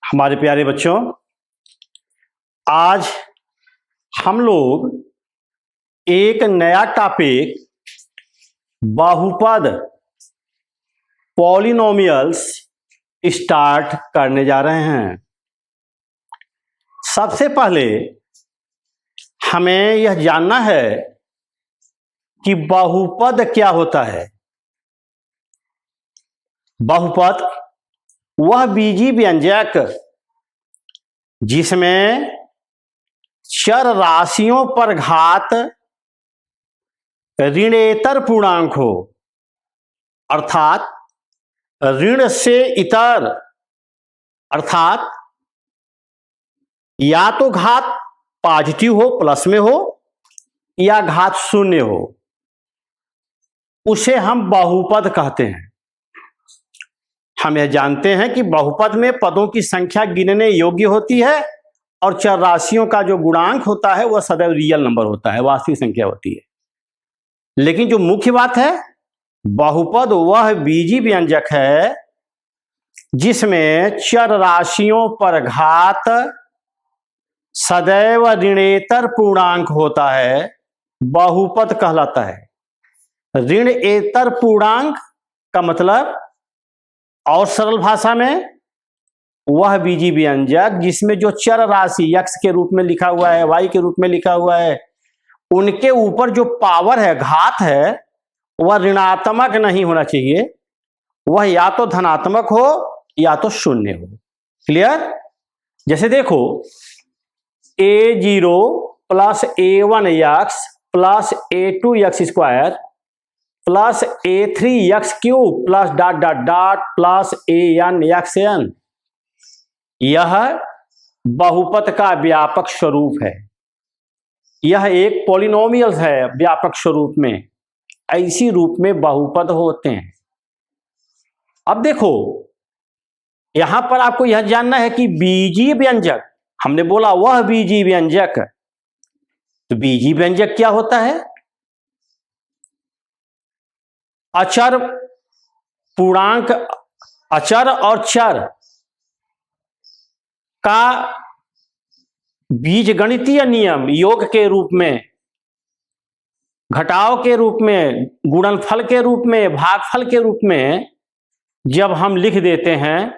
हमारे प्यारे बच्चों, आज हम लोग एक नया टॉपिक बहुपद पॉलिनोमियल्स स्टार्ट करने जा रहे हैं। सबसे पहले हमें यह जानना है कि बहुपद क्या होता है। बहुपद वह बीजी व्यंजक जिसमें चर राशियों पर घात ऋणेतर पूर्णांक हो, अर्थात ऋण से इतर, अर्थात या तो घात पॉजिटिव हो, प्लस में हो, या घात शून्य हो, उसे हम बहुपद कहते हैं। हम यह जानते हैं कि बहुपद में पदों की संख्या गिनने योग्य होती है और चर राशियों का जो गुणांक होता है वह सदैव रियल नंबर होता है, वास्तविक संख्या होती है। लेकिन जो मुख्य बात है, बहुपद वह बीजी व्यंजक है जिसमें चर राशियों पर घात सदैव ऋणेतर पूर्णांक होता है, बहुपद कहलाता है। ऋणेतर पूर्णांक का मतलब और सरल भाषा में वह बीजी व्यंजक जिसमें जो चर राशि x के रूप में लिखा हुआ है, y के रूप में लिखा हुआ है, उनके ऊपर जो पावर है, घात है, वह ऋणात्मक नहीं होना चाहिए। वह या तो धनात्मक हो या तो शून्य हो। क्लियर? जैसे देखो, a0 plus a1x plus a2x square plus a3x³ plus dot dot dot plus anxn, यह बहुपद का व्यापक स्वरूप है। यह एक पॉलिनोमियल है व्यापक स्वरूप में। ऐसी रूप में बहुपद होते हैं। अब देखो, यहां पर आपको यह जानना है कि बीजी व्यंजक, हमने बोला वह बीजी व्यंजक, तो बीजी व्यंजक क्या होता है? अचर पूर्णांक, अचर और चर का बीजगणितीय नियम योग के रूप में, घटाव के रूप में, गुणनफल के रूप में, भागफल के रूप में जब हम लिख देते हैं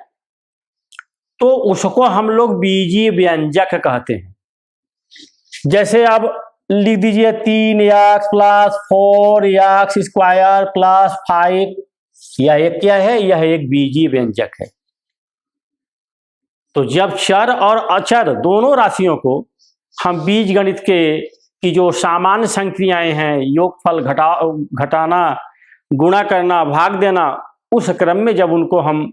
तो उसको हम लोग बीजी व्यंजक कहते हैं। जैसे अब लिख दीजिए 3x plus 4x square plus 5, यह एक क्या है? यह एक बीजी व्यंजक है। तो जब चर और अचर दोनों राशियों को हम बीजगणित की जो सामान्य संक्रियाएं हैं, योगफल, घटाना, गुणा करना, भाग देना, उस क्रम में जब उनको हम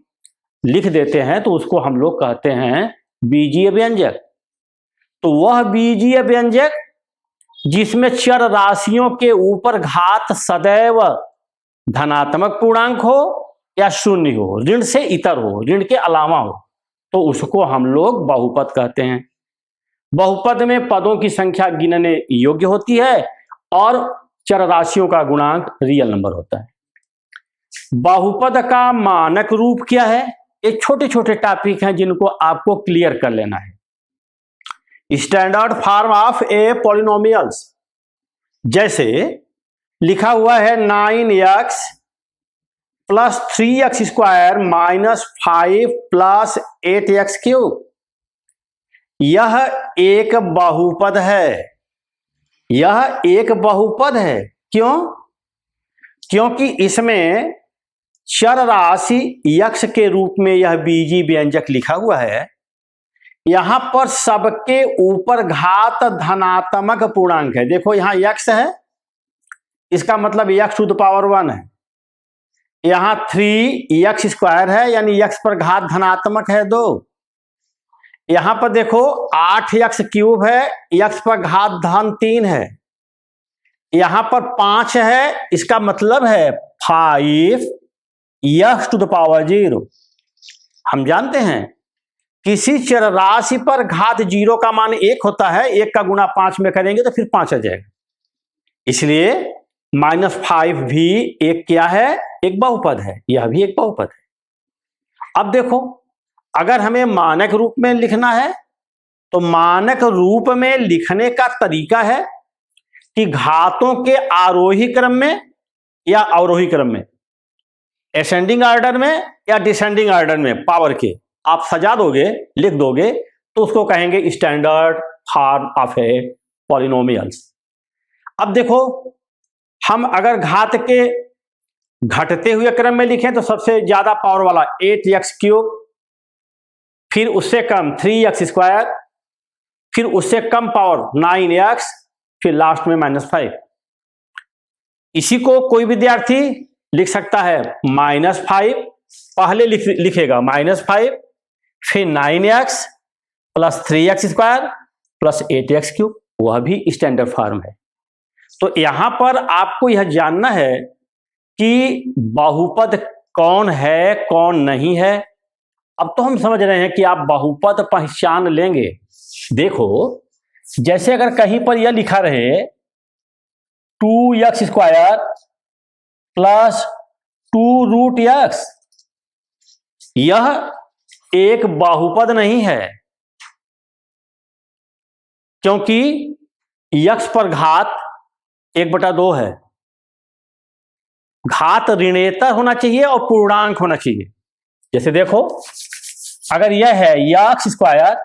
लिख देते हैं तो उसको हम लोग कहते हैं बीजीय व्यंजक। तो वह बीजीय व्यंजक जिसमें चर राशियों के ऊपर घात सदैव धनात्मक पूर्णांक हो या शून्य हो, ऋण से इतर हो, ऋण के अलावा हो, तो उसको हम लोग बहुपद कहते हैं। बहुपद में पदों की संख्या गिनने योग्य होती है और चर राशियों का गुणांक रियल नंबर होता है। बहुपद का मानक रूप क्या है? ये छोटे छोटे टॉपिक हैं जिनको आपको क्लियर कर लेना है। Standard form of A polynomials, जैसे लिखा हुआ है 9x plus 3x square minus 5 plus 8x³, यह एक बहुपद है। यह एक बहुपद है। क्यों? क्योंकि इसमें चर राशि x के रूप में यह बीजी व्यंजक लिखा हुआ है। यहां पर सबके ऊपर घात धनात्मक पूर्णांक है। देखो, यहां x है, इसका मतलब x⁴ है। यहां 3x स्क्वायर है, यानी x पर घात धनात्मक है 2। यहां पर देखो 8x³ है, x पर घात धन 3 है। यहां पर 5 है, इसका मतलब है 5x⁴। हम जानते हैं किसी चर राशि पर घात 0 का मान 1 होता है, 1 का गुणा 5 में करेंगे तो फिर 5 आ जाएगा। इसलिए -5 भी एक क्या है? एक बहुपद है। यह भी एक बहुपद है। अब देखो, अगर हमें मानक रूप में लिखना है तो मानक रूप में लिखने का तरीका है कि घातों के आरोही क्रम में या अवरोही क्रम में, असेंडिंग ऑर्डर में या डिसेंडिंग ऑर्डर में पावर के आप सजा दोगे, लिख दोगे, तो उसको कहेंगे standard form of A polynomials. अब देखो, हम अगर घात के घटते हुए क्रम में लिखें तो सबसे ज्यादा पावर वाला 8x³, फिर उससे कम 3x², फिर उससे कम पावर 9x, फिर लास्ट में -5। इसी को कोई विद्यार्थी लिख सकता है -5, पहले लिखेगा -5, फिर 9x plus 3x² plus 8x³, वह भी स्टैंडर्ड फॉर्म है। तो यहां पर आपको यह जानना है कि बहुपद कौन है कौन नहीं है। अब तो हम समझ रहे हैं कि आप बहुपद पहचान लेंगे। देखो, जैसे अगर कहीं पर यह लिखा रहे 2x² प्लस 2√x, यह एक बहुपद नहीं है, क्योंकि x पर घात 1/2 है। घात ऋणेतर होना चाहिए और पूर्णांक होना चाहिए। जैसे देखो, अगर यह है x²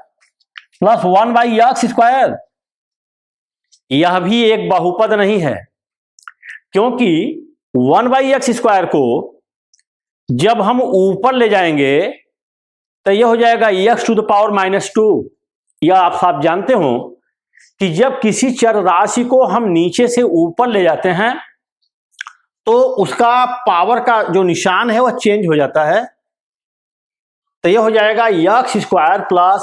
प्लस 1/x², यह भी एक बहुपद नहीं है, क्योंकि 1/x² को जब हम ऊपर ले जाएंगे तो यह हो जाएगा x⁻²। यह आप जानते हो कि जब किसी चर राशि को हम नीचे से ऊपर ले जाते हैं तो उसका पावर का जो निशान है वह चेंज हो जाता है। तो यह हो जाएगा x² प्लस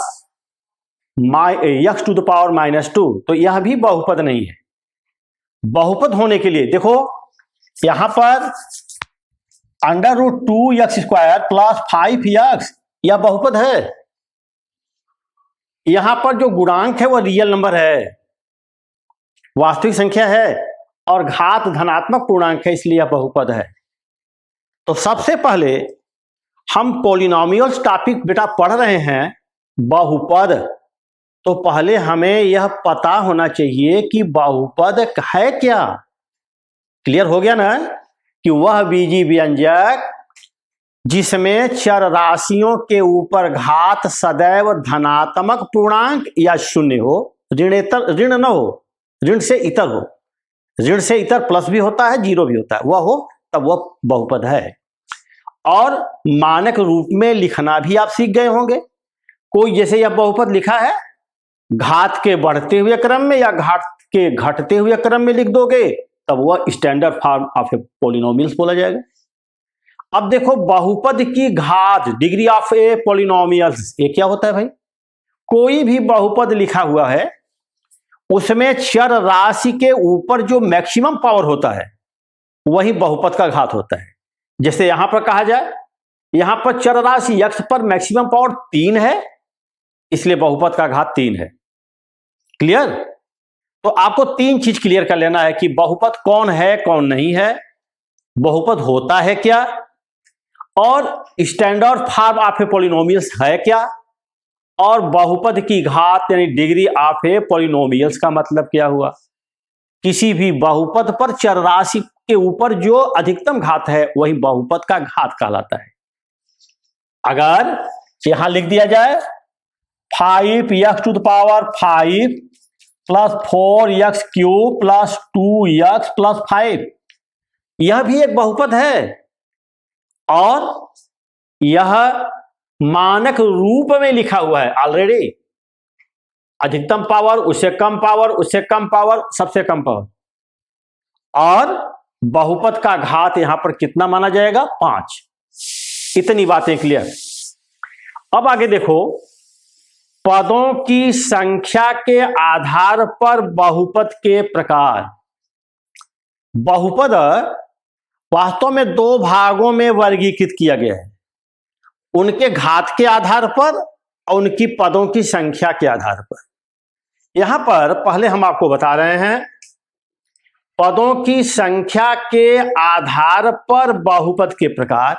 x⁻²। तो यह भी बहुपद नहीं है। बहुपद होने के लिए देखो, यहां पर √2x² प्लस 5x, यह बहुपद है। यहां पर जो गुणांक है वह रियल नंबर है, वास्तविक संख्या है, और घात धनात्मक पूर्णांक है, इसलिए यह बहुपद है। तो सबसे पहले हम पॉलिनोमियल्स टॉपिक बेटा पढ़ रहे हैं, बहुपद। तो पहले हमें यह पता होना चाहिए कि बहुपद है क्या। क्लियर हो गया ना, कि वह बीजीय व्यंजक जिसमें चर राशियों के ऊपर घात सदैव धनात्मक पूर्णांक या शून्य हो, ऋण न हो, ऋण से इतर हो। ऋण से इतर प्लस भी होता है, जीरो भी होता है, वह हो तब वह बहुपद है। और मानक रूप में लिखना भी आप सीख गए होंगे। कोई जैसे यह बहुपद लिखा है, घात के बढ़ते हुए क्रम में या घात के घटते हुए क्रम में लिख दोगे, तब वह standard form of A polynomials बोला जाएगा। अब देखो, बहुपद की घात, डिग्री ऑफ ए पॉलिनोमियल्स, ये क्या होता है भाई? कोई भी बहुपद लिखा हुआ है उसमें चर राशि के ऊपर जो मैक्सिमम पावर होता है वही बहुपद का घात होता है। जैसे यहां पर कहा जाए, यहां पर चर राशि x पर मैक्सिमम पावर 3 है, इसलिए बहुपद का घात 3 है। क्लियर? तो आपको 3 चीज क्लियर कर लेना है कि बहुपद कौन है कौन नहीं है, बहुपद होता है क्या, और standard form of A polynomials है क्या, और बहुपद की घात यानी डिग्री ऑफ ए पॉलिनोमियल्स का मतलब क्या हुआ। किसी भी बहुपद पर चर राशि के ऊपर जो अधिकतम घात है वही बहुपद का घात कहलाता है। अगर यहां लिख दिया जाए 5x⁵ plus 4x³ plus 2x plus 5, यह भी एक बहुपद है, और यह मानक रूप में लिखा हुआ है ऑलरेडी। अधिकतम पावर, उससे कम पावर, उससे कम पावर, सबसे कम पावर, और बहुपद का घात यहां पर कितना माना जाएगा? 5। इतनी बातें क्लियर। अब आगे देखो, पदों की संख्या के आधार पर बहुपद के प्रकार। बहुपद वास्तव में 2 भागों में वर्गीकृत किया गया है, उनके घात के आधार पर और उनकी पदों की संख्या के आधार पर। यहां पर पहले हम आपको बता रहे हैं, पदों की संख्या के आधार पर बहुपद के प्रकार।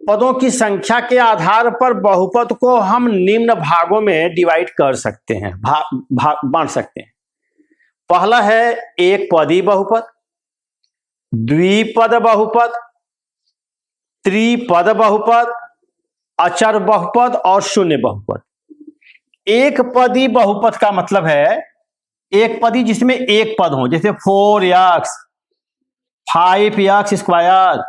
पदों की संख्या के आधार पर बहुपद को हम निम्न भागों में डिवाइड कर सकते हैं, बांट सकते हैं। पहला है एक पदी बहुपद, द्विपद बहुपद, त्रिपद बहुपद, अचर बहुपद और शून्य बहुपद। एक पदी बहुपद का मतलब है एक पदी जिसमें एक पद हो, जैसे 4x 5x स्क्वायर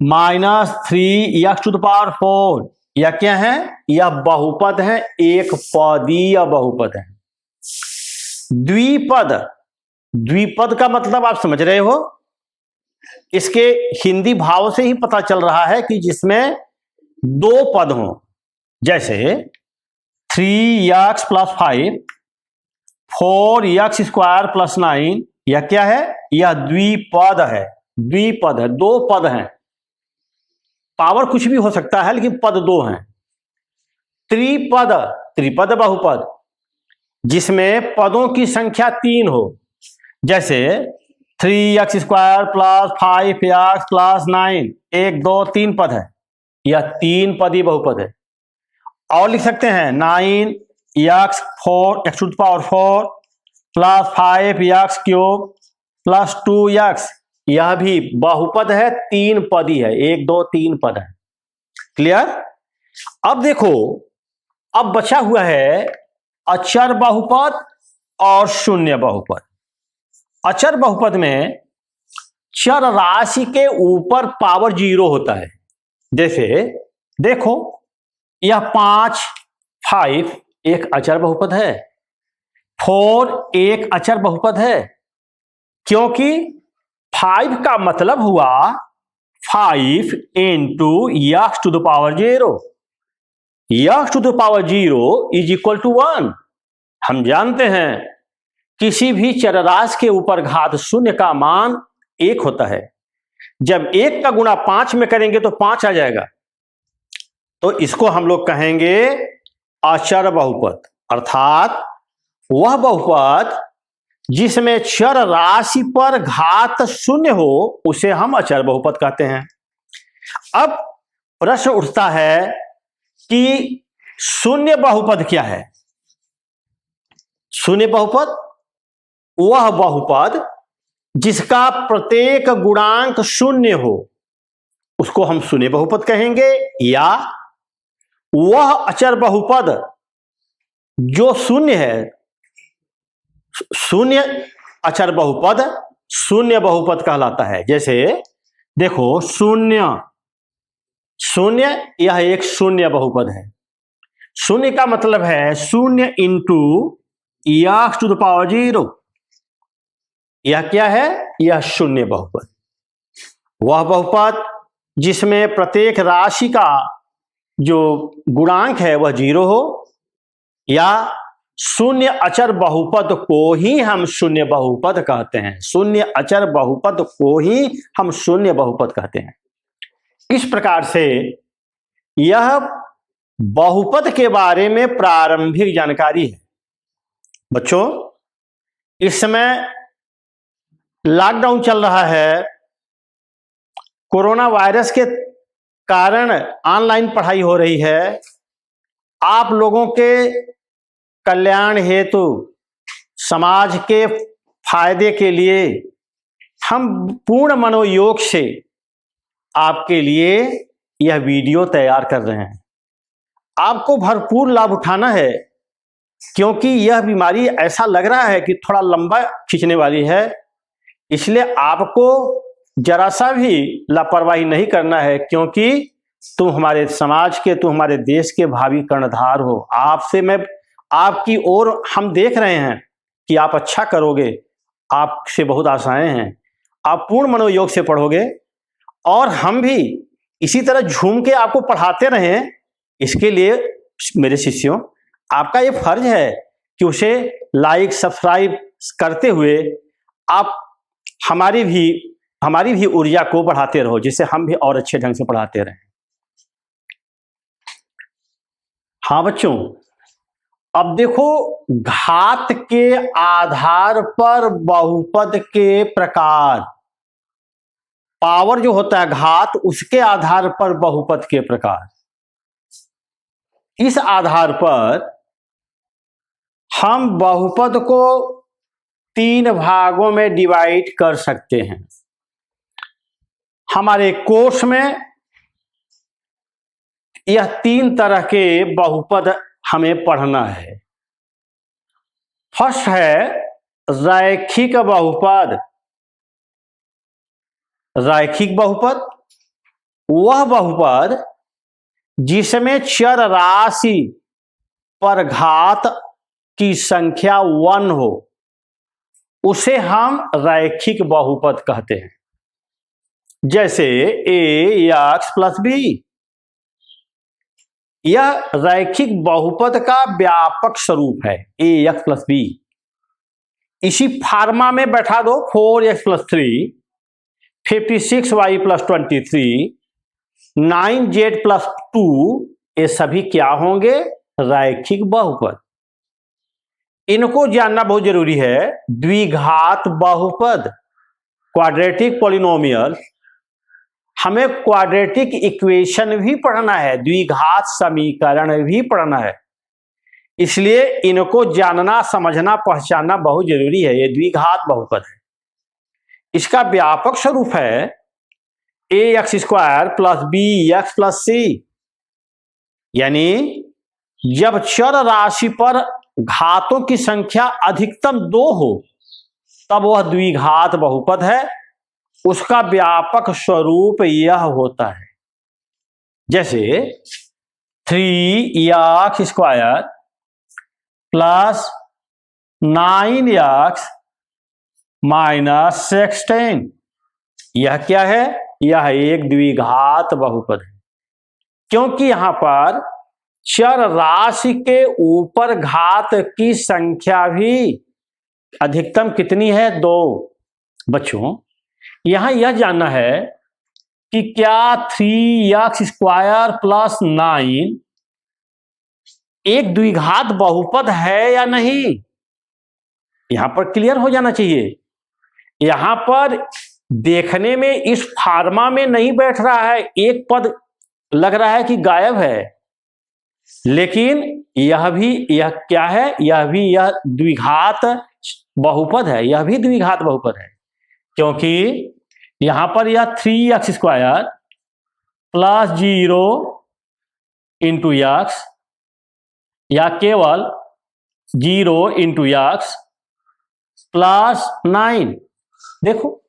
-3x⁴ यह क्या है? यह बहुपद है, एक पदीय बहुपद है। द्विपद, द्विपद का मतलब आप समझ रहे हो, इसके हिंदी भाव से ही पता चल रहा है कि जिसमें दो पद हों, जैसे 3x + 5 4x² + 9, यह क्या है? यह द्विपद है, द्विपद है, दो पद हैं। पावर कुछ भी हो सकता है लेकिन पद दो हैं। त्रिपद, त्रिपद बहुपद जिसमें पदों की संख्या 3 हो, जैसे 3x² + 5x + 9, 1 2 3 पद है, यह 3 पदी बहुपद है। और लिख सकते हैं 9x 4x⁴ + 5x³ + 2x, यह भी बहुपद है, 3 पदी है, 1 2 3 पद है। क्लियर? अब देखो, अब बचा हुआ है अचर बहुपद और शून्य बहुपद। अचर बहुपद में चर राशि के ऊपर पावर 0 होता है। जैसे देखो, यह 5 5 एक अचर बहुपद है, 4 एक अचर बहुपद है, क्योंकि 5 का मतलब हुआ 5 × x⁴ x⁴ = 1। हम जानते हैं किसी भी चर राशि के ऊपर घात 0 का मान 1 होता है। जब 1 का गुणा 5 में करेंगे तो 5 आ जाएगा, तो इसको हम लोग कहेंगे अचर बहुपद, अर्थात वह बहुपद जिसमें चर राशि पर घात 0 हो उसे हम अचर बहुपद कहते हैं। अब प्रश्न उठता है कि शून्य बहुपद क्या है? शून्य बहुपद वह बहुपद जिसका प्रत्येक गुणांक 0 हो, उसको हम शून्य बहुपद कहेंगे, या वह अचर बहुपद जो शून्य है, शून्य अचर बहुपद शून्य बहुपद कहलाता है। जैसे देखो, शून्य शून्य, यह एक शून्य बहुपद है। शून्य का मतलब है 0 × x⁴, यह क्या है? यह शून्य बहुपद। वह बहुपद जिसमें प्रत्येक राशि का जो गुणांक है वह 0 हो, या शून्य अचर बहुपद को ही हम शून्य बहुपद कहते हैं। शून्य अचर बहुपद को ही हम शून्य बहुपद कहते हैं। इस प्रकार से यह बहुपद के बारे में प्रारंभिक जानकारी है। बच्चों, इस समय लॉकडाउन चल रहा है, कोरोना वायरस के कारण ऑनलाइन पढ़ाई हो रही है। आप लोगों के कल्याण हेतु, समाज के फायदे के लिए हम पूर्ण मनोयोग से आपके लिए यह वीडियो तैयार कर रहे हैं। आपको भरपूर लाभ उठाना है, क्योंकि यह बीमारी ऐसा लग रहा है कि थोड़ा लंबा खींचने वाली है। इसलिए आपको जरा सा भी लापरवाही नहीं करना है, क्योंकि तुम हमारे समाज के, तुम हमारे देश के भावी कर्णधार हो। आपसे मैं, आपकी ओर हम देख रहे हैं कि आप अच्छा करोगे, आपसे बहुत आशाएं हैं। आप पूर्ण मनोयोग से पढ़ोगे और हम भी इसी तरह झूम के आपको पढ़ाते रहें। इसके लिए मेरे शिष्यों, आपका ये फर्ज है कि उसे लाइक सब्सक्राइब करते हुए आप हमारी भी ऊर्जा को बढ़ाते रहो, जिससे हम भी और अच्छे ढंग से पढ़ाते रहें। हाँ बच्चों, अब देखो, घात के आधार पर बहुपद के प्रकार। पावर जो होता है घात, उसके आधार पर बहुपद के प्रकार। इस आधार पर हम बहुपद को 3 भागों में डिवाइड कर सकते हैं। हमारे कोर्स में यह 3 तरह के बहुपद हमें पढ़ना है। फर्स्ट है रैखिक बहुपद। रैखिक बहुपद वह बहुपद जिसमें चर राशि पर घात की संख्या 1 हो, उसे हम रैखिक बहुपद कहते हैं। जैसे ax प्लस b, यह रैखिक बहुपद का व्यापक स्वरूप है, ax प्लस b। इसी फार्मा में बैठा दो 4x plus 3, 56y plus 23, 9z plus 2, ये सभी क्या होंगे? रैखिक बहुपद। इनको जानना बहुत जरूरी है। द्विघात बहुपद, क्वाड्रेटिक पॉलिनोमियल, हमें क्वाड्रेटिक इक्वेशन भी पढ़ना है, द्विघात समीकरण भी पढ़ना है, इसलिए इनको जानना, समझना, पहचानना बहुत जरूरी है। ये द्विघात बहुपद है। इसका व्यापक स्वरूप है ax square plus bx plus c, यानी जब चर राशि पर घातों की संख्या अधिकतम 2 हो तब वह द्विघात बहुपद है। उसका व्यापक स्वरूप यह होता है, जैसे 3x square plus 9x minus 16, यह क्या है? यह एक द्विघात बहुपद है, क्योंकि यहां पर चर राशि के ऊपर घात की संख्या भी अधिकतम कितनी है? 2। बच्चों यहां यह जानना है कि क्या 3x स्क्वायर प्लस 9 एक द्विघात बहुपद है या नहीं, यहां पर क्लियर हो जाना चाहिए। यहां पर देखने में इस फार्मा में नहीं बैठ रहा है, एक पद लग रहा है कि गायब है, लेकिन यह क्या है? यह द्विघात बहुपद है, यह भी द्विघात बहुपद है, क्योंकि यहां पर यह 3x square plus 0 into x, या केवल 0 इंटू एक्स प्लस 9, देखो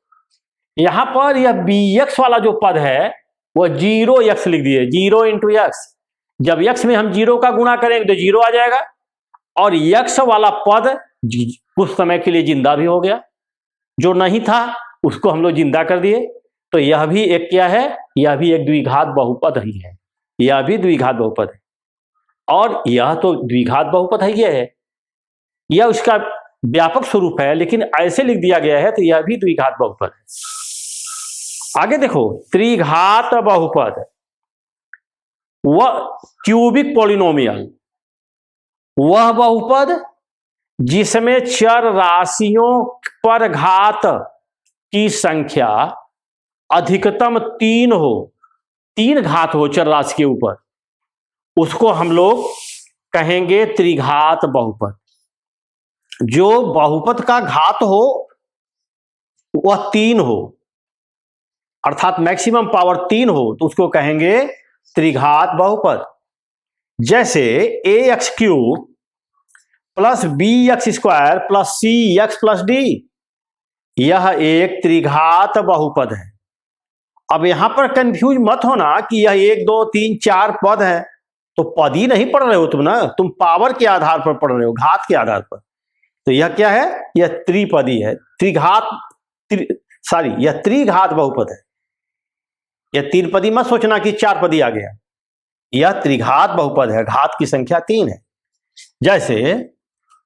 यहां पर यह bx वाला जो पद है वह 0x लिख दिए, 0 इंटू एक्स। जब x में हम 0 का गुणा करेंगे तो 0 आ जाएगा, और x वाला पद कुछ समय के लिए जिंदा भी हो गया, जो नहीं था उसको हम लोग जिंदा कर दिए। तो यह भी एक क्या है? यह भी एक द्विघात बहुपद ही है, यह भी द्विघात बहुपद है, और यह तो द्विघात बहुपद है, यह उसका व्यापक स्वरूप है, लेकिन ऐसे लिख दिया गया है तो यह भी द्विघात बहुपद है। आगे देखो, त्रिघात बहुपद, वह क्यूबिक पॉलिनोमियल, वह बहुपद जिसमें चर राशियों पर घात की संख्या अधिकतम 3 हो, 3 घात हो चर राशि के ऊपर, उसको हम लोग कहेंगे त्रिघात बहुपद। जो बहुपद का घात हो वह 3 हो, अर्थात मैक्सिमम पावर 3 हो, तो उसको कहेंगे त्रिघात बहुपद। जैसे ax cube plus bx square plus cx plus d, यह एक त्रिघात बहुपद है। अब यहां पर कंफ्यूज मत होना कि यह 1 2 3 4 पद है, तो पद ही नहीं पढ़ रहे हो तुम ना, तुम पावर के आधार पर पढ़ रहे हो, घात के आधार पर। तो यह क्या है? यह त्रिपदी है, यह त्रिघात बहुपद है। यह 3 पदी मत सोचना कि 4 पदी आ गया, यह त्रिघात बहुपद है, घात की संख्या 3 है। जैसे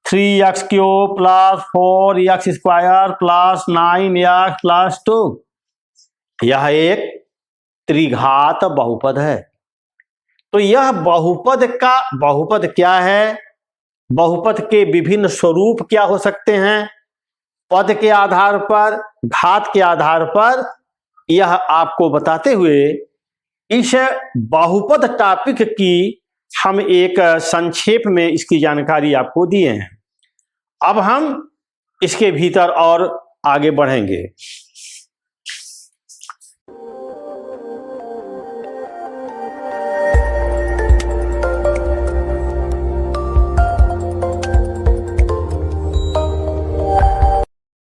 3x cube plus 4x square plus 9x plus 2, यह एक त्रिघात बहुपद है। तो यह बहुपद क्या है? बहुपद के विभिन्न स्वरूप क्या हो सकते हैं? पद के आधार पर, घात के आधार पर, यह आपको बताते हुए इस बहुपद टॉपिक की हम एक संक्षेप में इसकी जानकारी आपको दिए हैं। अब हम इसके भीतर और आगे बढ़ेंगे।